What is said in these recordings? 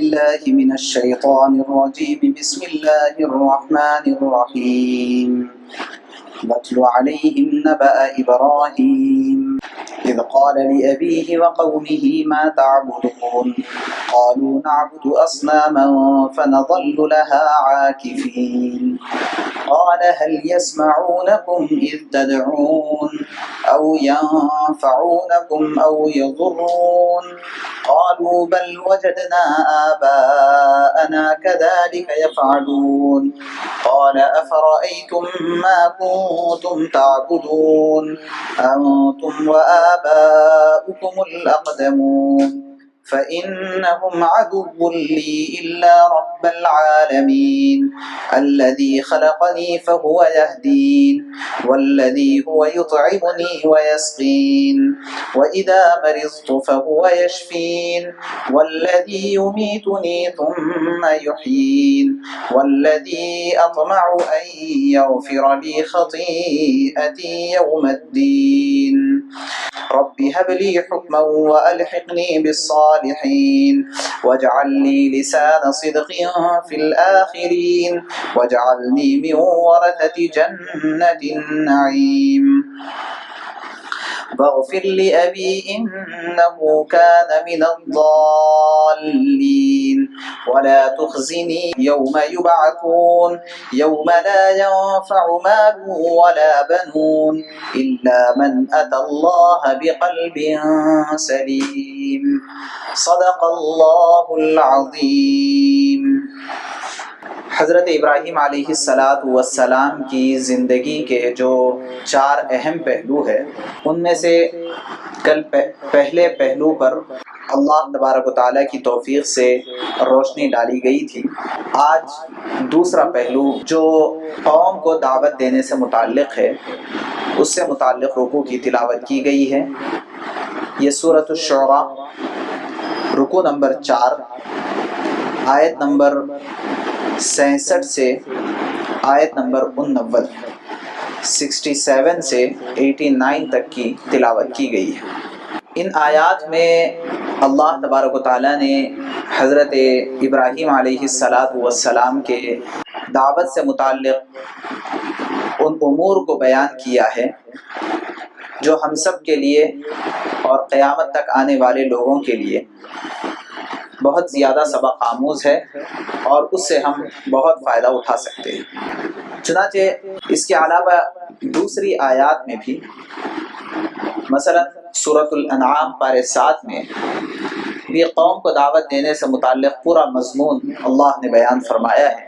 بالله من الشيطان الرجيم بسم الله الرحمن الرحيم واتل عليهم نبأ إبراهيم إذ قال لأبيه وقومه ما تعبدون قالوا نعبد أصناما فنظل لها عاكفين قال هل يسمعونكم إذ تدعون أو ينفعونكم أو يضرون قالوا بل وجدنا آباءنا كذلك يفعلون قال أفرأيتم ما كنتم تعبدون أنتم وآباؤكم الأقدمون فإنهم عدو لي إلا رب العالمين الذي خلقني فهو يهدين والذي هو يطعمني ويسقين وإذا مرضت فهو يشفين والذي يميتني ثم يحيين والذي أطمع أن يغفر لي خطيئتي يوم الدين رب هب لي حكما وألحقني بالصالحين واجعل لي لسان صدق في الآخرين واجعلني من ورثة جنة النعيم واغفر لأبي إنه كان من الضالين ولا تخزني يوم يبعثون يوم لا ينفع مال ولا بنون إلا من أتى الله بقلب سليم صدق الله العظيم۔ حضرت ابراہیم علیہ السلام کی زندگی کے جو 4 اہم پہلو ہیں ان میں سے کل پہلے پہلو پر اللہ تبارک و تعالیٰ کی توفیق سے روشنی ڈالی گئی تھی۔ آج دوسرا پہلو جو قوم کو دعوت دینے سے متعلق ہے اس سے متعلق رکوع کی تلاوت کی گئی ہے۔ یہ سورۃ الشعراء رکوع نمبر 4 آیت نمبر 66 سے آیت نمبر 67 سے 89 تک کی تلاوت کی گئی ہے۔ ان آیات میں اللہ تبارک و تعالیٰ نے حضرت ابراہیم علیہ السلام کے دعوت سے متعلق ان امور کو بیان کیا ہے جو ہم سب کے لیے اور قیامت تک آنے والے لوگوں کے لیے بہت زیادہ سبق آموز ہے اور اس سے ہم بہت فائدہ اٹھا سکتے ہیں۔ چنانچہ اس کے علاوہ دوسری آیات میں بھی مثلا سورۃ الانعام پارہ 7 میں بھی قوم کو دعوت دینے سے متعلق پورا مضمون اللہ نے بیان فرمایا ہے۔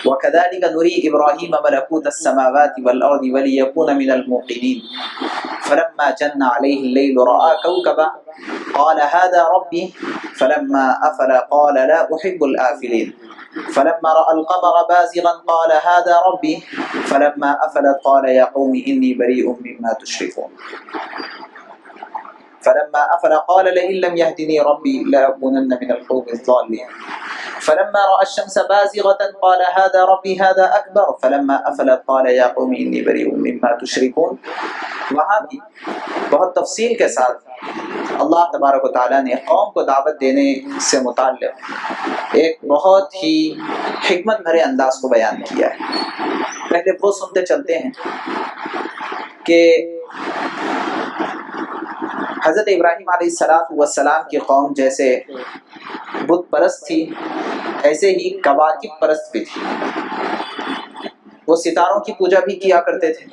وَكَذَلِكَ نُرِي إِبْرَاهِيمَ مَلَكُوتَ السَّمَاوَاتِ وَالْأَرْضِ وَلِيَكُونَ مِنَ الْمُوقِنِينَ فَلَمَّا جَنَّ عَلَيْهِ اللَّيْلُ رَأَىٰ كَوْكَبًا قَالَ هَٰذَا رَبِّي فَلَمَّا أَفَلَ قَالَ لَا أُحِبُّ الْآفِلِينَ فَلَمَّا رَأَى الْقَمَرَ بَازِغًا قَالَ هَٰذَا رَبِّي فَلَمَّا أَفَلَ قَالَ يَا قَوْمِ إِنِّي بَرِيءٌ مِّمَّا تُشْرِكُونَ فلما أفل قال لئن لم يهدني ربي لأكونن من القوم الضالين فلما رأى الشمس بازغة قال هذا ربي هذا أكبر فلما أفلت قال يا قوم إني بريء مما تشركون۔ وہاں بھی بہت تفصیل کے ساتھ اللہ تبارک و تعالیٰ نے قوم کو دعوت دینے سے متعلق ایک بہت ہی حکمت بھرے انداز کو بیان کیا ہے۔ پہلے وہ سنتے چلتے ہیں کہ حضرت ابراہیم علیہ السلام کی قوم جیسے بت پرست تھی ایسے ہی کواکب پرست بھی تھی۔ وہ ستاروں کی پوجا بھی کیا کرتے تھے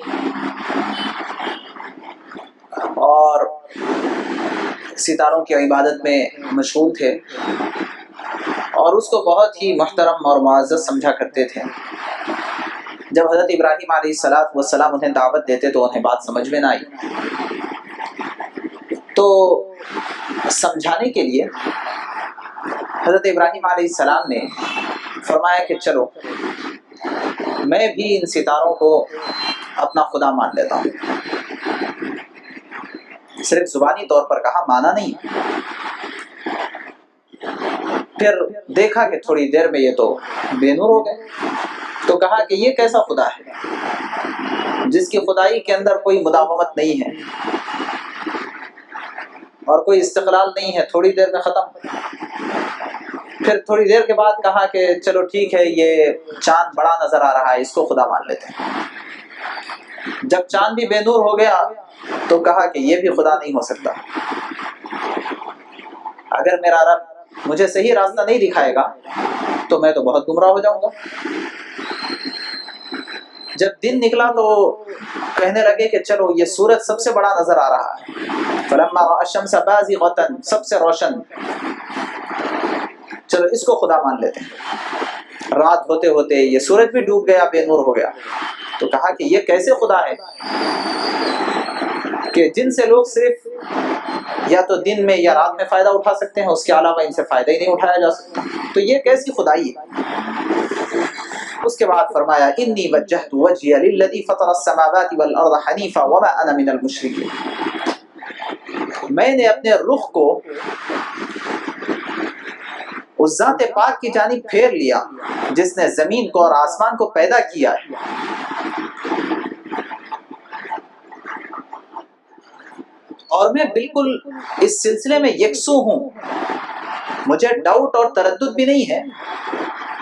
اور ستاروں کی عبادت میں مشغول تھے اور اس کو بہت ہی محترم اور معزز سمجھا کرتے تھے۔ جب حضرت ابراہیم علیہ السلام انہیں دعوت دیتے تو انہیں بات سمجھ میں نہ آئی، تو سمجھانے کے لیے حضرت ابراہیم علیہ السلام نے فرمایا کہ چلو میں بھی ان ستاروں کو اپنا خدا مان لیتا ہوں۔ صرف زبانی طور پر کہا، مانا نہیں۔ پھر دیکھا کہ تھوڑی دیر میں یہ تو بے نور ہو گئے، تو کہا کہ یہ کیسا خدا ہے جس کی خدائی کے اندر کوئی مداومت نہیں ہے اور کوئی استقلال نہیں ہے، تھوڑی دیر میں ختم۔ پھر تھوڑی دیر کے بعد کہا کہ چلو ٹھیک ہے، یہ چاند بڑا نظر آ رہا ہے، اس کو خدا مان لیتے ہیں۔ جب چاند بھی بے نور ہو گیا تو کہا کہ یہ بھی خدا نہیں ہو سکتا، اگر میرا رب مجھے صحیح راستہ نہیں دکھائے گا تو میں تو بہت گمراہ ہو جاؤں گا۔ جب دن نکلا تو کہنے لگے کہ چلو یہ سورج سب سے بڑا نظر آ رہا ہے، فلما رأى الشمس بازغة، سب سے روشن، چلو اس کو خدا مان لیتے ہیں۔ رات ہوتے ہوتے یہ سورج بھی ڈوب گیا، بے نور ہو گیا، تو کہا کہ یہ کیسے خدا ہے کہ جن سے لوگ صرف یا تو دن میں یا رات میں فائدہ اٹھا سکتے ہیں، اس کے علاوہ ان سے فائدہ ہی نہیں اٹھایا جا سکتا، تو یہ کیسی خدائی ہے؟ اس کے بعد فرمایا انی وجہت وجہی للذی فطر السماوات والارض حنیفا وما انا من المشرکین، میں نے اپنے رخ کو اس ذات پاک کی جانب پھیر لیا جس نے زمین کو اور آسمان کو پیدا کیا ہے، اور میں بالکل اس سلسلے میں یکسو ہوں، مجھے ڈاؤٹ اور تردد بھی نہیں ہے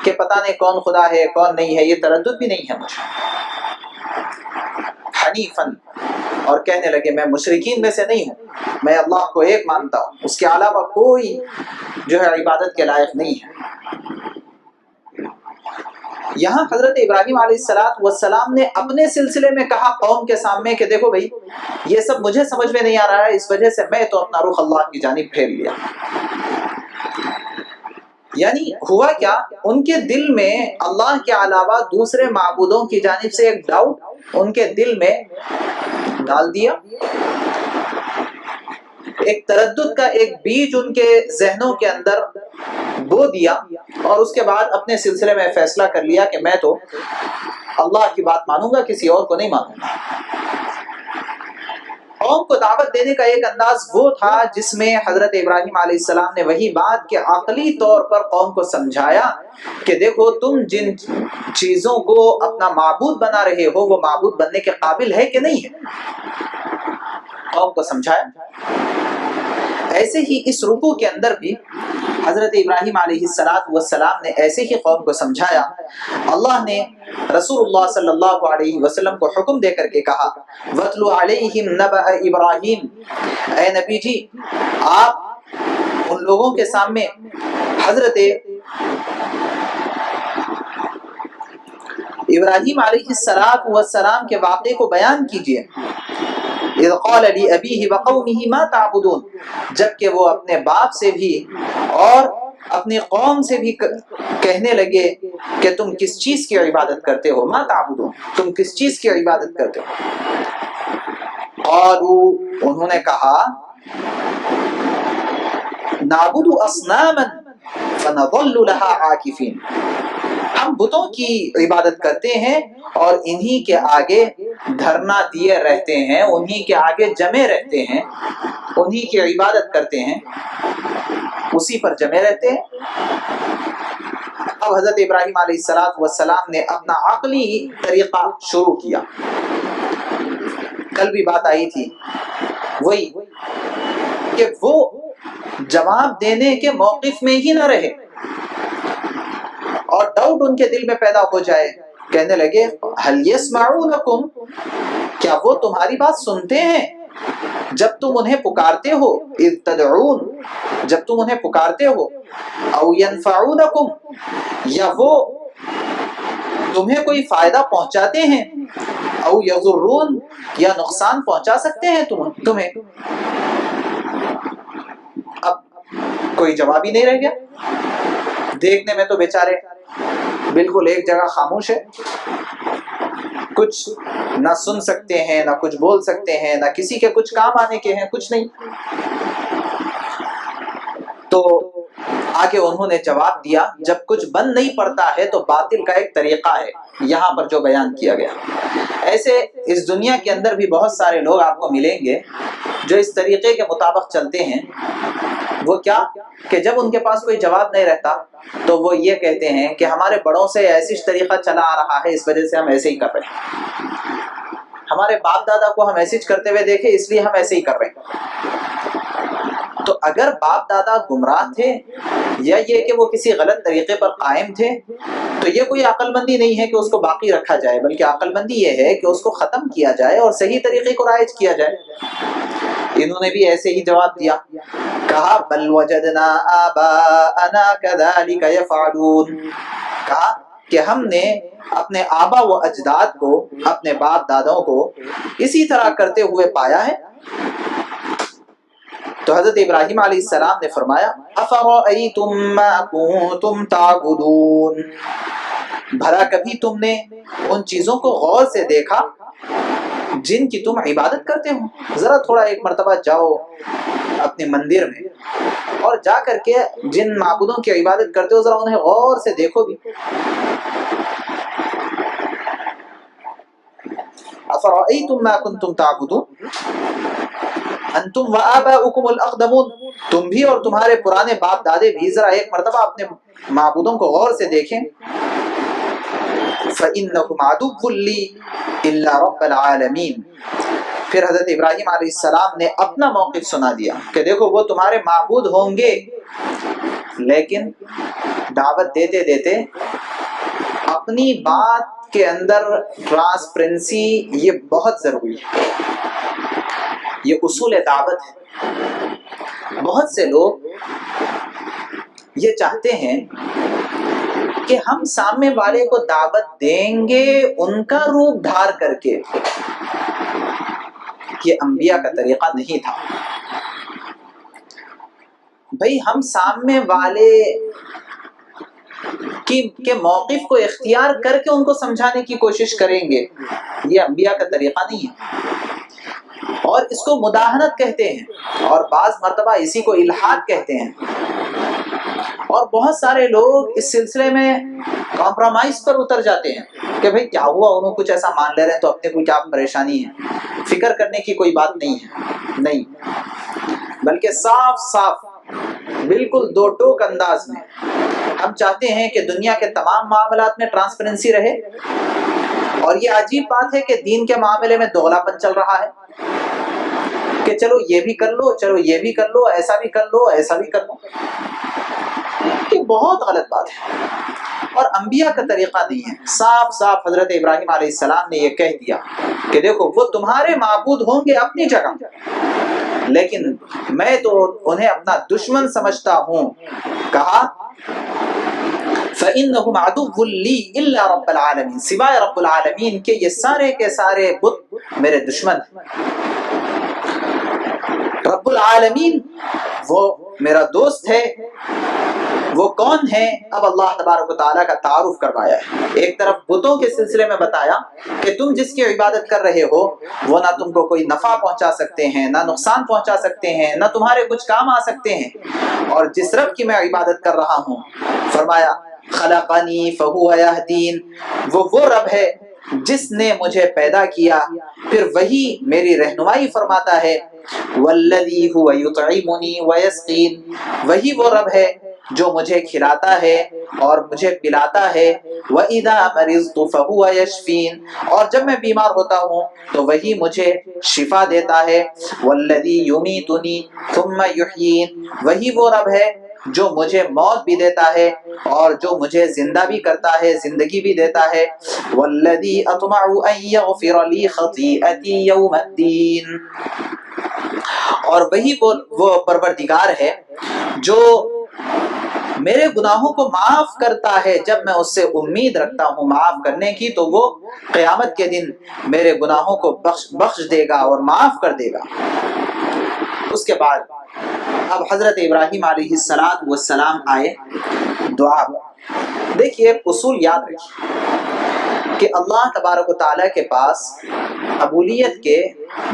کہ پتہ نہیں کون خدا ہے کون نہیں ہے، یہ تردد بھی نہیں ہے مجھے۔ حنیفاً، اور کہنے لگے میں مشرکین میں سے نہیں ہوں، میں اللہ کو ایک مانتا ہوں، اس کے علاوہ کوئی جو ہے عبادت کے لائق نہیں ہے۔ یہاں حضرت ابراہیم علیہ السلام نے اپنے سلسلے میں کہا قوم کے سامنے کہ دیکھو بھائی یہ سب مجھے سمجھ میں نہیں آ رہا ہے، اس وجہ سے میں تو اپنا رخ اللہ کی جانب پھیر لیا۔ یعنی ہوا کیا، ان کے دل میں اللہ کے علاوہ دوسرے معبودوں کی جانب سے ایک ڈاؤٹ ان کے دل میں ڈال دیا، ایک تردد کا ایک بیج ان کے ذہنوں کے اندر بو دیا، اور اس کے بعد اپنے سلسلے میں فیصلہ کر لیا کہ میں تو اللہ کی بات مانوں گا، کسی اور کو نہیں مانوں گا۔ قوم کو دعوت دینے کا ایک انداز وہ تھا جس میں حضرت ابراہیم علیہ السلام نے وہی بات کے عقلی طور پر قوم کو سمجھایا کہ دیکھو تم جن چیزوں کو اپنا معبود بنا رہے ہو وہ معبود بننے کے قابل ہے کہ نہیں ہے، قوم کو سمجھایا۔ ایسے ہی اس رکوع کے اندر بھی حضرت ابراہیم علیہ السلام نے ایسے ہی قوم کو سمجھایا۔ اللہ نے رسول اللہ صلی اللہ علیہ وسلم کو حکم دے کر کے کہا وَاتْلُ عَلَيْهِمْ نَبَأَ إِبْرَاهِيمَ، اے نبی جی آپ ان لوگوں کے سامنے حضرت ابراہیم علیہ السلام کے واقعے کو بیان کیجئے۔ اذ قال لأبيه وقومه ما تعبدون، جبکہ وہ اپنے باپ سے بھی اور اپنی قوم سے بھی کہنے لگے کہ تم کس چیز کی عبادت کرتے ہو، ما تعبدون، تم کس چیز کی عبادت کرتے ہو۔ قالوا، انہوں نے کہا نعبد اصناما فنظل لها عاکفین، ہم بتوں کی عبادت کرتے ہیں اور انہی کے آگے دھرنا دیے رہتے ہیں، انہی کے آگے جمے رہتے ہیں، انہی کی عبادت کرتے ہیں، اسی پر جمے رہتے ہیں۔ اب حضرت ابراہیم علیہ السلام نے اپنا عقلی طریقہ شروع کیا، کل بھی بات آئی تھی وہی کہ وہ جواب دینے کے موقف میں ہی نہ رہے اور ڈاؤٹ ان کے دل میں پیدا ہو جائے، کہنے لگے هل يسمعونکم، کیا وہ تمہاری بات سنتے ہیں جب تم انہیں پکارتے ہو، اذ تدعون، جب تم انہیں پکارتے ہو، او ينفعونکم، یا وہ تمہیں کوئی فائدہ پہنچاتے ہیں، او یضرون، یا نقصان پہنچا سکتے ہیں تمہیں۔ اب کوئی جواب ہی نہیں رہ گیا، دیکھنے میں تو بیچارے بالکل ایک جگہ خاموش ہے، کچھ نہ سن سکتے ہیں نہ کچھ بول سکتے ہیں، نہ کسی کے کچھ کام آنے کے ہیں، کچھ نہیں۔ تو آگے انہوں نے جواب دیا جب کچھ بن نہیں پڑتا ہے تو باطل کا ایک طریقہ ہے، یہاں پر جو بیان کیا گیا۔ ایسے اس دنیا کے اندر بھی بہت سارے لوگ آپ کو ملیں گے جو اس طریقے کے مطابق چلتے ہیں۔ وہ کیا کہ جب ان کے پاس کوئی جواب نہیں رہتا تو وہ یہ کہتے ہیں کہ ہمارے بڑوں سے ایسی طریقہ چلا آ رہا ہے، اس وجہ سے ہم ایسے ہی کر رہے ہیں، ہمارے باپ دادا کو ہم ایسے کرتے ہوئے دیکھے اس لیے ہم ایسے ہی کر رہے ہیں۔ تو اگر باپ دادا گمراہ تھے یا یہ کہ وہ کسی غلط طریقے پر قائم تھے تو یہ کوئی عقل مندی نہیں ہے کہ اس کو باقی رکھا جائے، بلکہ عقل مندی یہ ہے کہ اس کو ختم کیا جائے اور صحیح طریقے کو رائج کیا جائے۔ انہوں نے بھی ایسے ہی جواب دیا، کہا بل وجدنا آباءنا كذلك يفعلون، کہا کہ ہم نے اپنے آبا و اجداد کو، اپنے باپ دادوں کو اسی طرح کرتے ہوئے پایا ہے۔ تو حضرت ابراہیم علیہ السلام نے فرمایا افرأیتم ما کنتم تعبدون، بھلا کبھی تم نے ان چیزوں کو غور سے دیکھا جن کی تم عبادت کرتے ہو؟ ذرا تھوڑا ایک مرتبہ جاؤ اپنے مندر میں اور جا کر کے جن معبودوں کی عبادت کرتے ہو ذرا انہیں غور سے دیکھو بھی۔ افرأیتم ما کنتم تعبدون انتم وآباؤکم الاقدمون، تم بھی اور تمہارے پرانے باپ دادے بھی ذرا ایک مرتبہ اپنے معبودوں کو غور سے دیکھیں۔ فإنکم عدو لی الا رب العالمین، پھر حضرت ابراہیم علیہ السلام نے اپنا موقف سنا دیا کہ دیکھو وہ تمہارے معبود ہوں گے، لیکن دعوت دیتے دیتے اپنی بات کے اندر ٹرانسپیرنسی یہ بہت ضروری ہے، یہ اصول دعوت ہے۔ بہت سے لوگ یہ چاہتے ہیں کہ ہم سامنے والے کو دعوت دیں گے ان کا روپ دھار کر کے، یہ انبیاء کا طریقہ نہیں تھا۔ بھئی ہم سامنے والے کے موقف کو اختیار کر کے ان کو سمجھانے کی کوشش کریں گے، یہ انبیاء کا طریقہ نہیں ہے، اور اس کو مداہنت کہتے ہیں، اور بعض مرتبہ اسی کو الحاد کہتے ہیں۔ اور بہت سارے لوگ اس سلسلے میں کمپرومائز پر اتر جاتے ہیں کہ بھئی کیا ہوا، انہوں کچھ ایسا مان لے رہے ہیں تو اپنے کو کیا پریشانی ہے، فکر کرنے کی کوئی بات نہیں ہے، نہیں، بلکہ صاف صاف بالکل دو ٹوک انداز میں ہم چاہتے ہیں کہ دنیا کے تمام معاملات میں ٹرانسپیرنسی رہے، اور یہ عجیب بات ہے کہ دین کے معاملے میں دوغلا پن چل رہا ہے کہ چلو یہ بھی کر لو، چلو یہ بھی کر لو، ایسا بھی کر لو، ایسا بھی کر لو۔ یہ بہت غلط بات ہے اور انبیاء کا طریقہ نہیں ہے۔ صاف صاف حضرت ابراہیم علیہ السلام نے یہ کہہ دیا کہ دیکھو وہ تمہارے معبود ہوں گے اپنی جگہ، لیکن میں تو انہیں اپنا دشمن سمجھتا ہوں۔ کہا فَإِنَّهُمْ عَدُوٌّ لِّي إِلَّا رَبَّ الْعَالَمِينَ، سوائے رب العالمین کے یہ سارے کے سارے بت میرے دشمن ہیں۔ رب العالمین وہ میرا دوست ہے، وہ کون ہے؟ اب اللہ تبارک و تعالیٰ کا تعارف کروایا ہے۔ ایک طرف بتوں کے سلسلے میں بتایا کہ تم جس کی عبادت کر رہے ہو وہ نہ تم کو کوئی نفع پہنچا سکتے ہیں، نہ نقصان پہنچا سکتے ہیں، نہ تمہارے کچھ کام آ سکتے ہیں، اور جس رب کی میں عبادت کر رہا ہوں، فرمایا خلقنی فہو یہدین، وہ رب ہے جس نے مجھے پیدا کیا، پھر وہی میری رہنمائی فرماتا ہے۔ والذی هو یطعمنی ویسقین، وہی وہ رب ہے جو مجھے کھلاتا ہے اور مجھے پلاتا ہے۔ وَإِذَا مَرِضْتُ فَهُوَ يَشْفِينِ، اور جب میں بیمار ہوتا ہوں تو وہی مجھے شفا دیتا ہے۔ وَالَّذِي يُمِيتُنِي ثُمَّ يُحْيِينِ، وہی وہ رب ہے جو مجھے موت بھی دیتا ہے اور جو مجھے زندہ بھی کرتا ہے، زندگی بھی دیتا ہے۔ وَالَّذِي أَطْمَعُ أَن يَغْفِرَ لِي خَطِيئَتِي يَوْمَ الدِّينِ، اور وہی وہ پروردگار ہے جو میرے گناہوں کو معاف کرتا ہے، جب میں اس سے امید رکھتا ہوں معاف کرنے کی تو وہ قیامت کے دن میرے گناہوں کو بخش دے گا اور معاف کر دے گا۔ اس کے بعد اب حضرت ابراہیم علیہ السلام آئے دعا۔ دیکھیے اصول یاد رکھیے کہ اللہ تبارک و تعالیٰ کے پاس قبولیت کے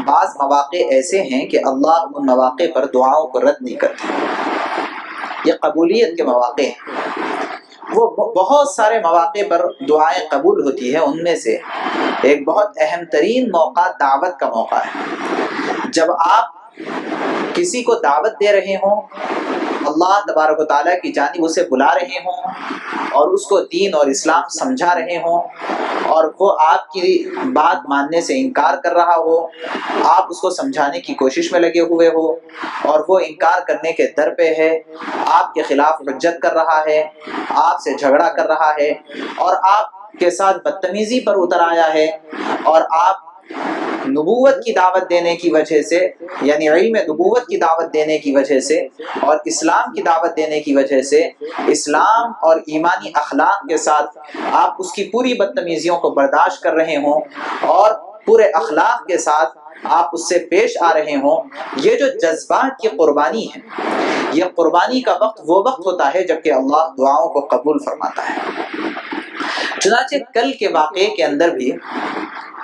بعض مواقع ایسے ہیں کہ اللہ ان مواقع پر دعاؤں کو رد نہیں کرتے، یہ قبولیت کے مواقع ہیں۔ وہ بہت سارے مواقع پر دعائیں قبول ہوتی ہیں، ان میں سے ایک بہت اہم ترین موقع دعوت کا موقع ہے۔ جب آپ کسی کو دعوت دے رہے ہوں، اللہ تبارک و تعالیٰ کی جانب اسے بلا رہے ہوں اور اس کو دین اور اسلام سمجھا رہے ہوں اور وہ آپ کی بات ماننے سے انکار کر رہا ہو، آپ اس کو سمجھانے کی کوشش میں لگے ہوئے ہو اور وہ انکار کرنے کے در پہ ہے، آپ کے خلاف حجت کر رہا ہے، آپ سے جھگڑا کر رہا ہے اور آپ کے ساتھ بدتمیزی پر اتر آیا ہے، اور آپ نبوت کی دعوت دینے کی وجہ سے، یعنی علم نبوت کی دعوت دینے کی وجہ سے اور اسلام کی دعوت دینے کی وجہ سے اسلام اور ایمانی اخلاق کے ساتھ آپ اس کی پوری بدتمیزیوں کو برداشت کر رہے ہوں اور پورے اخلاق کے ساتھ آپ اس سے پیش آ رہے ہوں، یہ جو جذبات کی قربانی ہے، یہ قربانی کا وقت وہ وقت ہوتا ہے جب کہ اللہ دعاؤں کو قبول فرماتا ہے۔ چنانچہ کل کے واقعے کے اندر بھی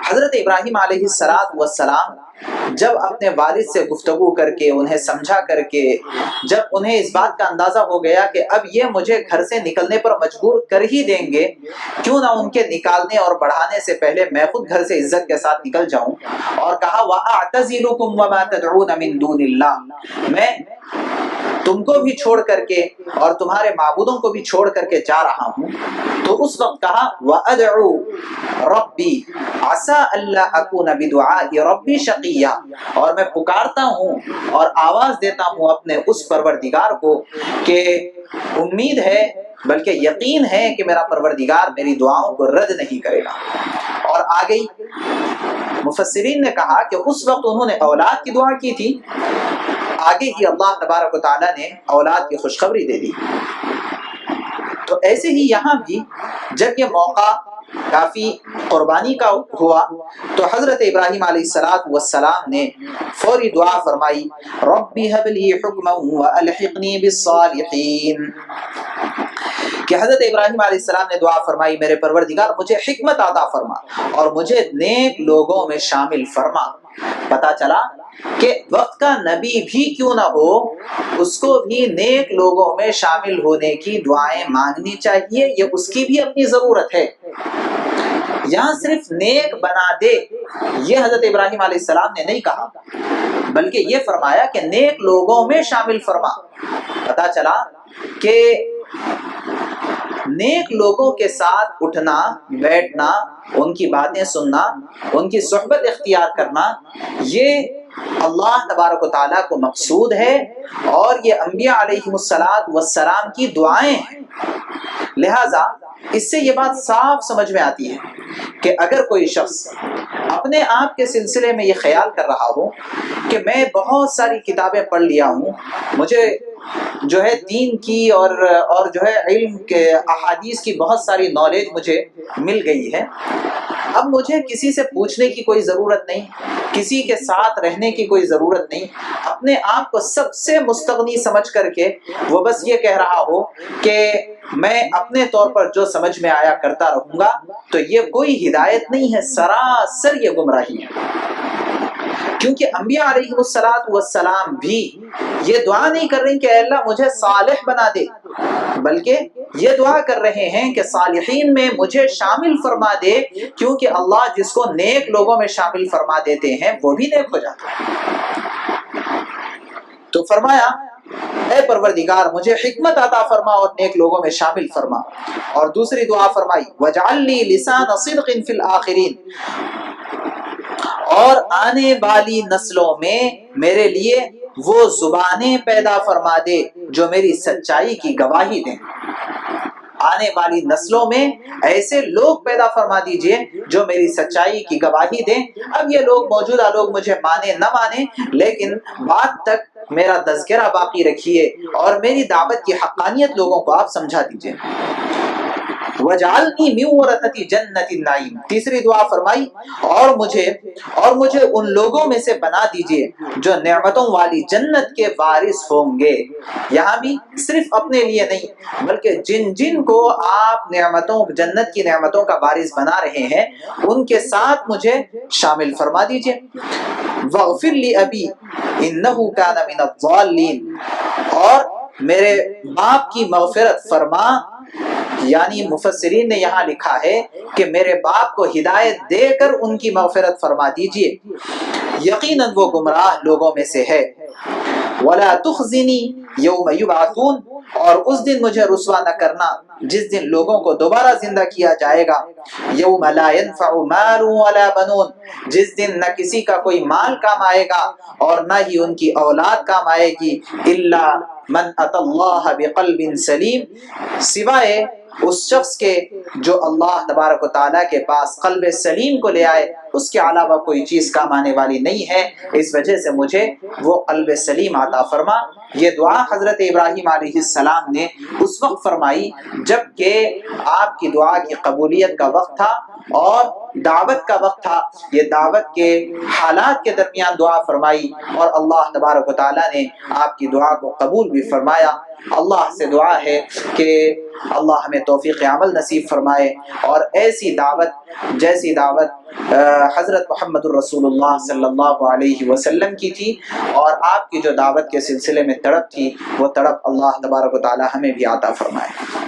حضرت ابراہیم علیہ السلام جب اپنے والد سے گفتگو کر کے انہیں سمجھا کر کے جب انہیں اس بات کا اندازہ ہو گیا کہ اب یہ مجھے گھر سے نکلنے پر مجبور کر ہی دیں گے، کیوں نہ ان کے نکالنے اور بڑھانے سے پہلے میں خود گھر سے عزت کے ساتھ نکل جاؤں، اور کہا وَأَعْتَزِلُكُمْ وَمَا تَدْعُونَ مِن دُونِ اللَّهِ، میں تم کو بھی چھوڑ کر کے اور تمہارے معبودوں کو بھی چھوڑ کر کے جا رہا ہوں۔ تو اس وقت کہا وَأَدْعُو رَبِّي عَسَىٰ أَلَّا أَكُونَ بِدُعَاءِ رَبِّي شَقِيًّا، اور میں پکارتا ہوں اور آواز دیتا ہوں اپنے اس پروردگار کو کہ امید ہے بلکہ یقین ہے کہ میرا پروردگار میری دعاؤں کو رد نہیں کرے گا۔ اور آگئی مفسرین نے کہا کہ اس وقت انہوں نے اولاد کی دعا کی تھی، آگے ہی اللہ تبارک و تعالیٰ نے اولاد کی خوشخبری دے دی۔ تو ایسے ہی یہاں بھی جب یہ موقع کافی قربانی کا ہوا تو حضرت ابراہیم علیہ السلام نے فوری دعا فرمائی رب هب لی حکما والحقنی بالصالحین، کہ حضرت ابراہیم علیہ السلام نے دعا فرمائی میرے پروردگار مجھے حکمت عطا فرما اور مجھے نیک لوگوں میں شامل فرما۔ پتہ چلا کہ وقت کا نبی بھی کیوں نہ ہو اس کو بھی نیک لوگوں میں شامل ہونے کی دعائیں مانگنی چاہیے، یہ اس کی بھی اپنی ضرورت ہے۔ یہاں صرف نیک بنا دے یہ حضرت ابراہیم علیہ السلام نے نہیں کہا، بلکہ یہ فرمایا کہ نیک لوگوں میں شامل فرما۔ پتہ چلا کہ نیک لوگوں کے ساتھ اٹھنا بیٹھنا، ان کی باتیں سننا، ان کی صحبت اختیار کرنا، یہ اللہ تبارک و تعالیٰ کو مقصود ہے اور یہ انبیاء علیہ السلام کی دعائیں ہیں۔ لہٰذا اس سے یہ بات صاف سمجھ میں آتی ہے کہ اگر کوئی شخص اپنے آپ کے سلسلے میں یہ خیال کر رہا ہو کہ میں بہت ساری کتابیں پڑھ لیا ہوں، مجھے جو ہے دین کی اور جو ہے علم کے احادیث کی بہت ساری نالج مجھے مل گئی ہے، اب مجھے کسی سے پوچھنے کی کوئی ضرورت نہیں، کسی کے ساتھ رہنے کی کوئی ضرورت نہیں، اپنے آپ کو سب سے مستغنی سمجھ کر کے وہ بس یہ کہہ رہا ہو کہ میں اپنے طور پر جو سمجھ میں آیا کرتا رہوں گا، تو یہ کوئی ہدایت نہیں ہے، سراسر یہ گمراہی ہے۔ کیونکہ انبیاء علیہ السلام بھی یہ دعا نہیں کر رہے کہ اے اللہ مجھے صالح بنا دے، بلکہ یہ دعا کر رہے ہیں کہ صالحین میں مجھے شامل فرما دے، کیونکہ اللہ جس کو نیک لوگوں میں شامل فرما دیتے ہیں وہ بھی نیک ہو جاتا ہے۔ تو فرمایا اے پروردگار مجھے حکمت عطا فرما اور نیک لوگوں میں شامل فرما۔ اور دوسری دعا فرمائی وَاجْعَلْ لِي لِسَانَ صِدْقٍ فِي الْآخِرِينَ، اور آنے والی نسلوں میں میرے لیے وہ زبانیں پیدا فرما دے جو میری سچائی کی گواہی دیں۔ آنے والی نسلوں میں ایسے لوگ پیدا فرما دیجئے جو میری سچائی کی گواہی دیں۔ اب یہ لوگ موجودہ لوگ مجھے مانے نہ مانے، لیکن بعد تک میرا تذکرہ باقی رکھیے اور میری دعوت کی حقانیت لوگوں کو آپ سمجھا دیجئے۔ وَجَعَلْنِي مِن وَرَثَةِ جَنَّةِ النَّعِيمِ، تیسری دعا فرمائی اور مجھے ان لوگوں میں سے بنا دیجئے جو نعمتوں والی جنت کے وارث ہوں گے۔ یہاں بھی صرف اپنے لیے نہیں بلکہ جن کو آپ جنت کی نعمتوں کا وارث بنا رہے ہیں ان کے ساتھ مجھے شامل فرما دیجئے۔ وَاغْفِرْ لِأَبِي إِنَّهُ كَانَ مِنَ الضَّالِّينَ، اور میرے باپ کی مغفرت فرما، یعنی مفسرین نے یہاں لکھا ہے کہ میرے باپ کو ہدایت دے کر ان کی مغفرت فرما دیجئے۔ یقیناً وہ گمراہ لوگوں میں سے ہے۔ وَلَا تُخْزِنِي يَوْمَ يُبْعَثُونَ، اور اس دن مجھے رسوا نہ کرنا جس دن لوگوں کو دوبارہ زندہ کیا جائے گا۔ يَوْمَ لَا يَنْفَعُ مَالٌ وَلَا بَنُونَ، جس دن نہ کسی کا کوئی مال کام آئے گا اور نہ ہی ان کی اولاد کام آئے گی، إِلَّا مَنْ أَتَى اللَّهَ بِقَلْبٍ سَلِيمٍ، سوائے اس شخص کے جو اللہ تبارک و تعالیٰ کے پاس قلب سلیم کو لے آئے، اس کے علاوہ کوئی چیز کام آنے والی نہیں ہے، اس وجہ سے مجھے وہ قلب سلیم عطا فرما۔ یہ دعا حضرت ابراہیم علیہ السلام نے اس وقت فرمائی جب کہ آپ کی دعا کی قبولیت کا وقت تھا اور دعوت کا وقت تھا۔ یہ دعوت کے حالات کے درمیان دعا فرمائی اور اللہ تبارک و تعالیٰ نے آپ کی دعا کو قبول بھی فرمایا۔ اللہ سے دعا ہے کہ اللہ ہمیں توفیق عمل نصیب فرمائے اور ایسی دعوت جیسی دعوت حضرت محمد الرسول اللہ صلی اللہ علیہ وسلم کی تھی اور آپ کی جو دعوت کے سلسلے میں تڑپ تھی، وہ تڑپ اللہ تبارک و تعالی ہمیں بھی عطا فرمائے۔